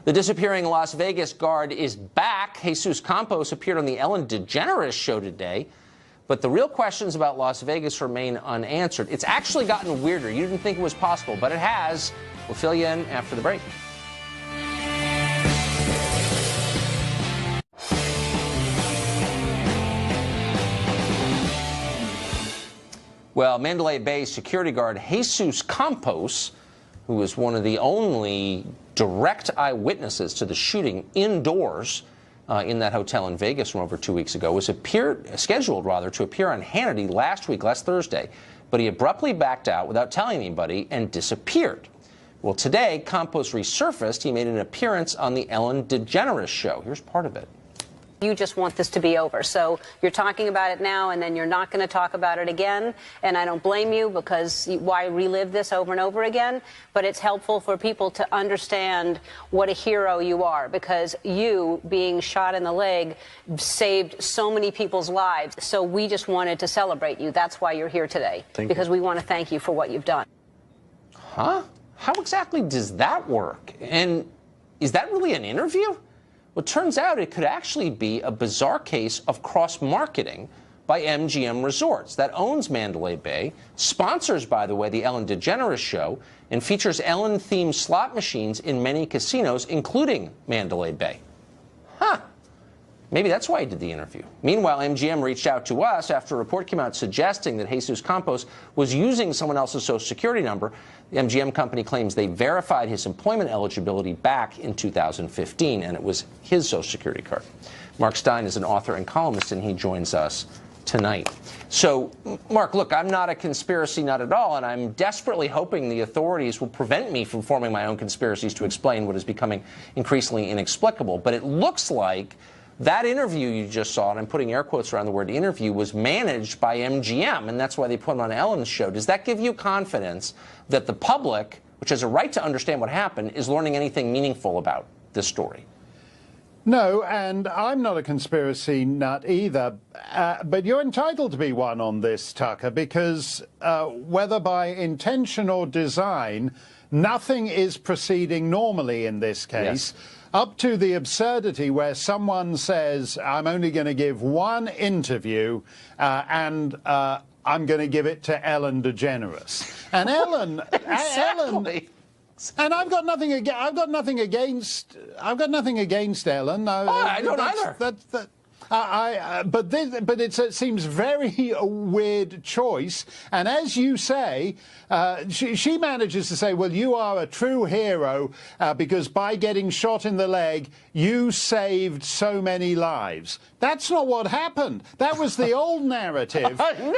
The disappearing Las Vegas guard is back. Jesus Campos appeared on the Ellen DeGeneres show today. But the real questions about Las Vegas remain unanswered. It's actually gotten weirder. You didn't think it was possible, but it has. We'll fill you in after the break. Well, Mandalay Bay security guard Jesus Campos, who was one of the only direct eyewitnesses to the shooting indoors in that hotel in Vegas from over 2 weeks ago, was scheduled to appear on Hannity last Thursday, but he abruptly backed out without telling anybody and disappeared. Well, today, Campos resurfaced. He made an appearance on the Ellen DeGeneres show. Here's part of it. You just want this to be over. So you're talking about it now, and then you're not going to talk about it again. And I don't blame you, because why relive this over and over again? But it's helpful for people to understand what a hero you are, because you, being shot in the leg, saved so many people's lives. So we just wanted to celebrate you. That's why you're here today, because we want to thank you for what you've done. Huh? How exactly does that work? And is that really an interview? Well, it turns out it could actually be a bizarre case of cross-marketing by MGM Resorts that owns Mandalay Bay, sponsors, by the way, the Ellen DeGeneres show, and features Ellen-themed slot machines in many casinos, including Mandalay Bay. Huh. Maybe that's why he did the interview. Meanwhile, MGM reached out to us after a report came out suggesting that Jesus Campos was using someone else's Social Security number. The MGM company claims they verified his employment eligibility back in 2015, and it was his Social Security card. Mark Stein is an author and columnist, and he joins us tonight. So, Mark, look, I'm not a conspiracy nut at all, and I'm desperately hoping the authorities will prevent me from forming my own conspiracies to explain what is becoming increasingly inexplicable. But it looks like that interview you just saw, and I'm putting air quotes around the word interview, was managed by MGM, and that's why they put him on Ellen's show. Does that give you confidence that the public, which has a right to understand what happened, is learning anything meaningful about this story? No, and I'm not a conspiracy nut either, but you're entitled to be one on this, Tucker, because whether by intention or design, nothing is proceeding normally in this case. Yes. Up to the absurdity where someone says, I'm only going to give one interview and I'm going to give it to Ellen DeGeneres. And Ellen, exactly. And I've got nothing against Ellen. I don't either. But it seems very a weird choice. And as you say, she manages to say, well, you are a true hero because by getting shot in the leg, you saved so many lives. That's not what happened. That was the old narrative. Exactly.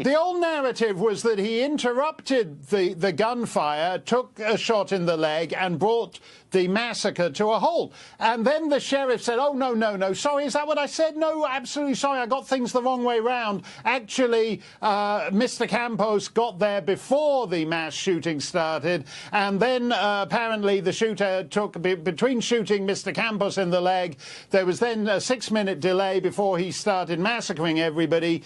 The old narrative was that he interrupted the gunfire, took a shot in the leg, and brought the massacre to a halt. And then the sheriff said, oh, no, sorry, is that what I said? No, absolutely sorry, I got things the wrong way round. Actually, Mr. Campos got there before the mass shooting started, and then apparently the shooter took, between shooting Mr. Campos in the leg, there was then a 6-minute delay before he started massacring everybody,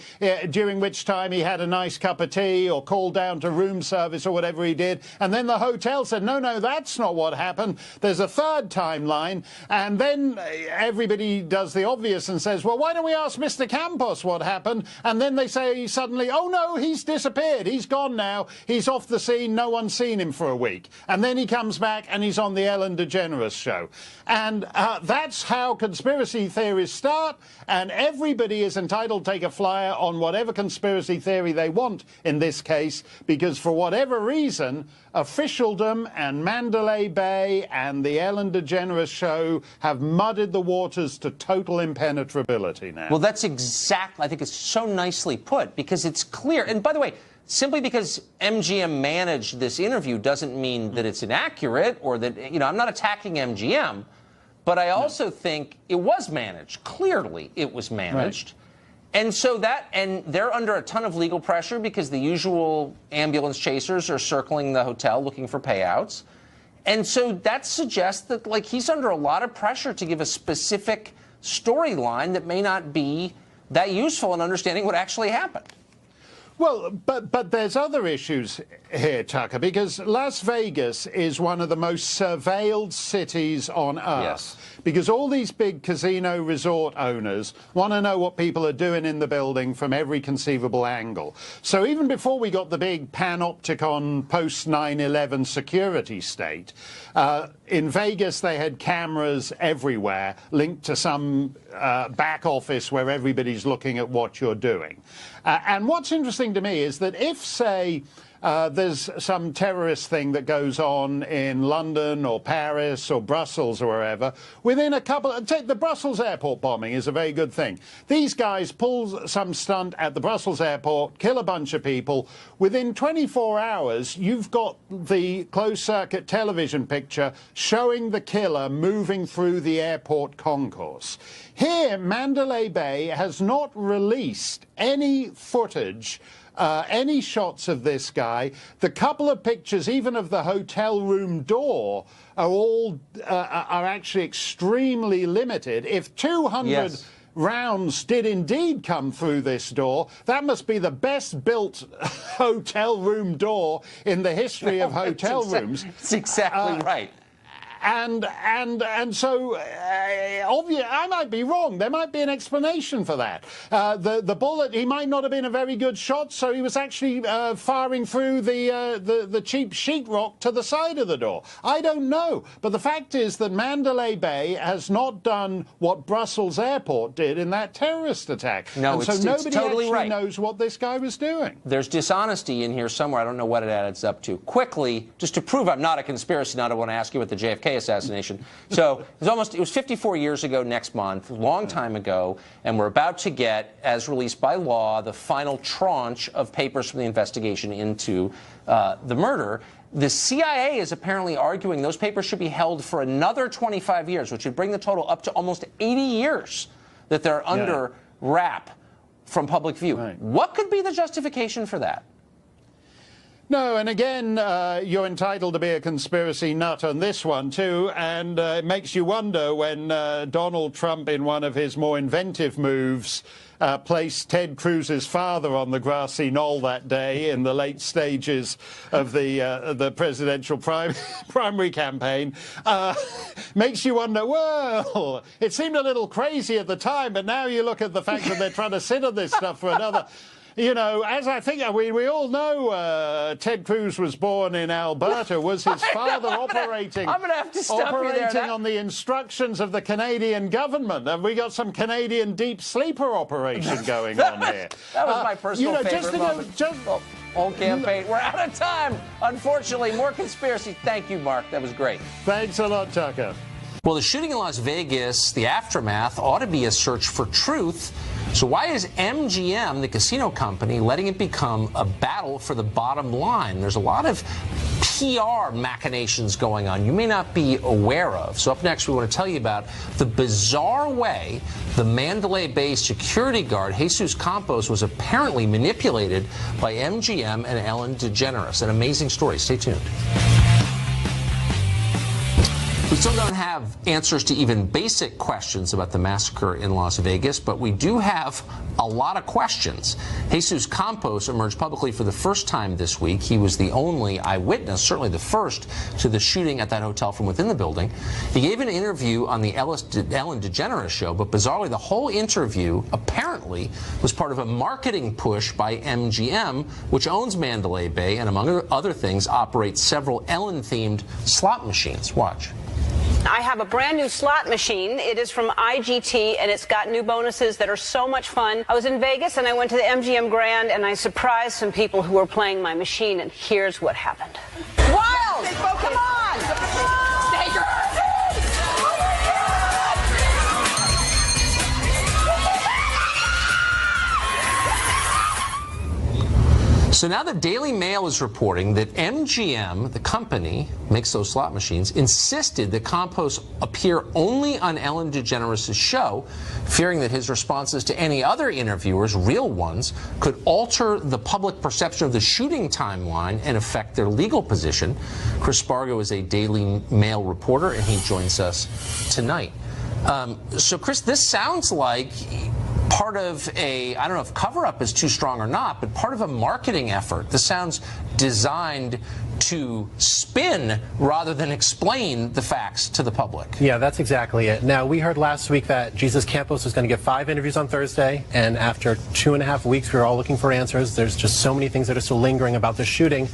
during which time he had a nice cup of tea or called down to room service or whatever he did. And then the hotel said, no, that's not what happened. There's a third timeline, and then everybody does the obvious and says, well, why don't we ask Mr. Campos what happened? And then they say suddenly, oh, no, he's disappeared. He's gone now. He's off the scene. No one's seen him for a week. And then he comes back and he's on the Ellen DeGeneres show. And that's how conspiracy theories start, and everybody is entitled to take a flyer on whatever conspiracy theory they want in this case, because for whatever reason, officialdom and Mandalay Bay and the Ellen DeGeneres show have muddied the waters to total impenetrability now. Well, that's exactly, I think it's so nicely put, because it's clear. And by the way, simply because MGM managed this interview doesn't mean that it's inaccurate or that, I'm not attacking MGM, but I also think it was managed. Clearly, it was managed. Right. And so and they're under a ton of legal pressure because the usual ambulance chasers are circling the hotel looking for payouts. And so that suggests that, he's under a lot of pressure to give a specific storyline that may not be that useful in understanding what actually happened. Well, but there's other issues here, Tucker, because Las Vegas is one of the most surveilled cities on earth. Yes. Because all these big casino resort owners want to know what people are doing in the building from every conceivable angle. So even before we got the big panopticon post 9/11 security state, in Vegas they had cameras everywhere linked to some back office where everybody's looking at what you're doing. And what's interesting to me is that if, say, there's some terrorist thing that goes on in London or Paris or Brussels or wherever, within a couple, take the Brussels airport bombing is a very good thing. These guys pull some stunt at the Brussels airport, kill a bunch of people. Within 24 hours, you've got the closed-circuit television picture showing the killer moving through the airport concourse. Here, Mandalay Bay has not released any footage, any shots of this guy. The couple of pictures, even of the hotel room door, are all are actually extremely limited. If 200 rounds did indeed come through this door, that must be the best built hotel room door in the history of hotel rooms. That's exactly right. And so, obviously, I might be wrong. There might be an explanation for that. The bullet, he might not have been a very good shot, so he was actually firing through the cheap sheetrock to the side of the door. I don't know. But the fact is that Mandalay Bay has not done what Brussels Airport did in that terrorist attack. No, and so nobody totally actually knows what this guy was doing. There's dishonesty in here somewhere. I don't know what it adds up to. Quickly, just to prove I'm not a conspiracy nut, I want to ask you what the JFK assassination. So it was 54 years ago next month, a long time ago, and we're about to get, as released by law, the final tranche of papers from the investigation into the murder. The CIA is apparently arguing those papers should be held for another 25 years, which would bring the total up to almost 80 years that they're under wrap from public view. Right. What could be the justification for that? No, and again, you're entitled to be a conspiracy nut on this one, too, and it makes you wonder when Donald Trump, in one of his more inventive moves, placed Ted Cruz's father on the grassy knoll that day in the late stages of the presidential primary campaign. Makes you wonder, well, it seemed a little crazy at the time, but now you look at the fact that they're trying to sit on this stuff for another... You know, as I think we all know, Ted Cruz was born in Alberta. Was his father operating on the instructions of the Canadian government? Have we got some Canadian deep sleeper operation going on here? That was my personal favorite moment. Old campaign. We're out of time. Unfortunately, more conspiracy. Thank you, Mark. That was great. Thanks a lot, Tucker. Well, the shooting in Las Vegas, the aftermath, ought to be a search for truth. So why is MGM, the casino company, letting it become a battle for the bottom line? There's a lot of PR machinations going on you may not be aware of. So up next, we want to tell you about the bizarre way the Mandalay Bay security guard, Jesus Campos, was apparently manipulated by MGM and Ellen DeGeneres. An amazing story. Stay tuned. We still don't have answers to even basic questions about the massacre in Las Vegas, but we do have a lot of questions. Jesus Campos emerged publicly for the first time this week. He was the only eyewitness, certainly the first, to the shooting at that hotel from within the building. He gave an interview on the Ellen DeGeneres show, but bizarrely, the whole interview apparently was part of a marketing push by MGM, which owns Mandalay Bay and, among other things, operates several Ellen-themed slot machines. Watch. I have a brand new slot machine. It is from IGT, and it's got new bonuses that are so much fun. I was in Vegas, and I went to the MGM Grand, and I surprised some people who were playing my machine, and here's what happened. Wild! Come on! Stay your So now the Daily Mail is reporting that MGM, the company, makes those slot machines, insisted that Campos appear only on Ellen DeGeneres' show, fearing that his responses to any other interviewers, real ones, could alter the public perception of the shooting timeline and affect their legal position. Chris Spargo is a Daily Mail reporter, and he joins us tonight. So, Chris, this sounds like part of a, I don't know if cover-up is too strong or not, but part of a marketing effort. This sounds designed to spin rather than explain the facts to the public. Yeah, that's exactly it. Now, we heard last week that Jesus Campos was going to give 5 interviews on Thursday, and after 2.5 weeks, we were all looking for answers. There's just so many things that are still lingering about the shooting.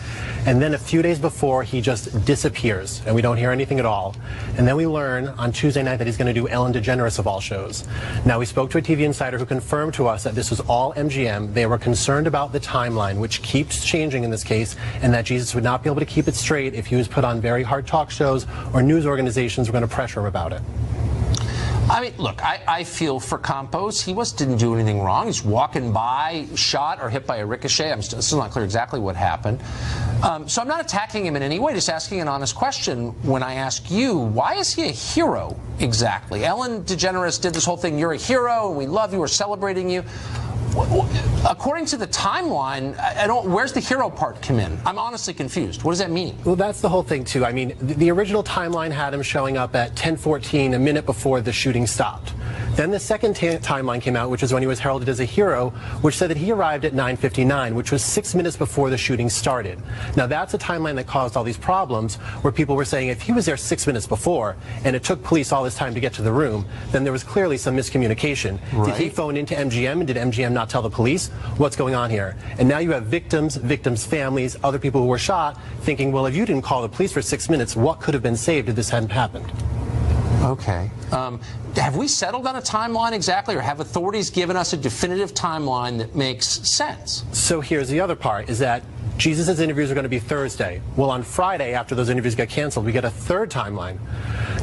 And then a few days before, he just disappears, and we don't hear anything at all. And then we learn on Tuesday night that he's going to do Ellen DeGeneres of all shows. Now, we spoke to a TV insider who confirmed to us that this was all MGM. They were concerned about the timeline, which keeps changing in this case, and that Jesus would not be able to keep it straight if he was put on very hard talk shows or news organizations were going to pressure him about it. I mean, look, I feel for Campos. He didn't do anything wrong. He's walking by, shot or hit by a ricochet. I'm still not clear exactly what happened. So I'm not attacking him in any way, just asking an honest question when I ask you, why is he a hero exactly? Ellen DeGeneres did this whole thing, you're a hero, and we love you, we're celebrating you. According to the timeline, where's the hero part come in? I'm honestly confused. What does that mean? Well, that's the whole thing, too. I mean, the original timeline had him showing up at 10:14, a minute before the shooting stopped. Then the second timeline came out, which is when he was heralded as a hero, which said that he arrived at 9:59, which was 6 minutes before the shooting started. Now, that's a timeline that caused all these problems, where people were saying if he was there 6 minutes before, and it took police all this time to get to the room, then there was clearly some miscommunication. Right. Did he phone into MGM, and did MGM not tell the police? What's going on here? And now you have victims, families, other people who were shot, thinking, well, if you didn't call the police for 6 minutes, what could have been saved if this hadn't happened? Okay. Have we settled on a timeline exactly, or have authorities given us a definitive timeline that makes sense? So here's the other part, is that Jesus' interviews are going to be Thursday. Well, on Friday, after those interviews get canceled, we get a third timeline.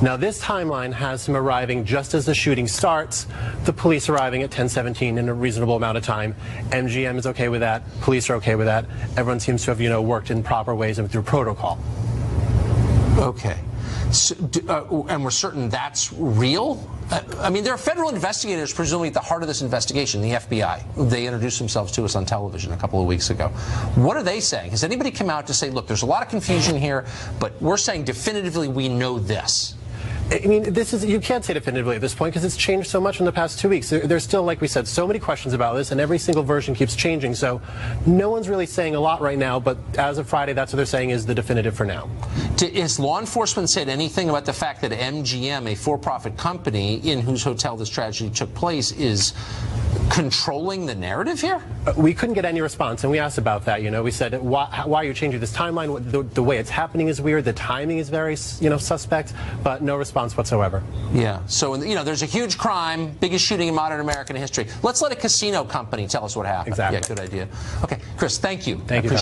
Now, this timeline has him arriving just as the shooting starts, the police arriving at 10:17 in a reasonable amount of time. MGM is okay with that. Police are okay with that. Everyone seems to have, worked in proper ways and through protocol. Okay. So, and we're certain that's real? I mean, there are federal investigators presumably at the heart of this investigation, the FBI. They introduced themselves to us on television a couple of weeks ago. What are they saying? Has anybody come out to say, look, there's a lot of confusion here, but we're saying definitively we know this? I mean, you can't say definitively at this point because it's changed so much in the past 2 weeks. There's still, like we said, so many questions about this, and every single version keeps changing. So no one's really saying a lot right now, but as of Friday, that's what they're saying is the definitive for now. Has law enforcement said anything about the fact that MGM, a for-profit company in whose hotel this tragedy took place, is controlling the narrative here? We couldn't get any response, and we asked about that. We said, why are you changing this timeline? The way it's happening is weird. The timing is very, suspect, but no response whatsoever. Yeah. So, there's a huge crime, biggest shooting in modern American history. Let's let a casino company tell us what happened. Exactly. Yeah, good idea. Okay, Chris, thank you. Thank you.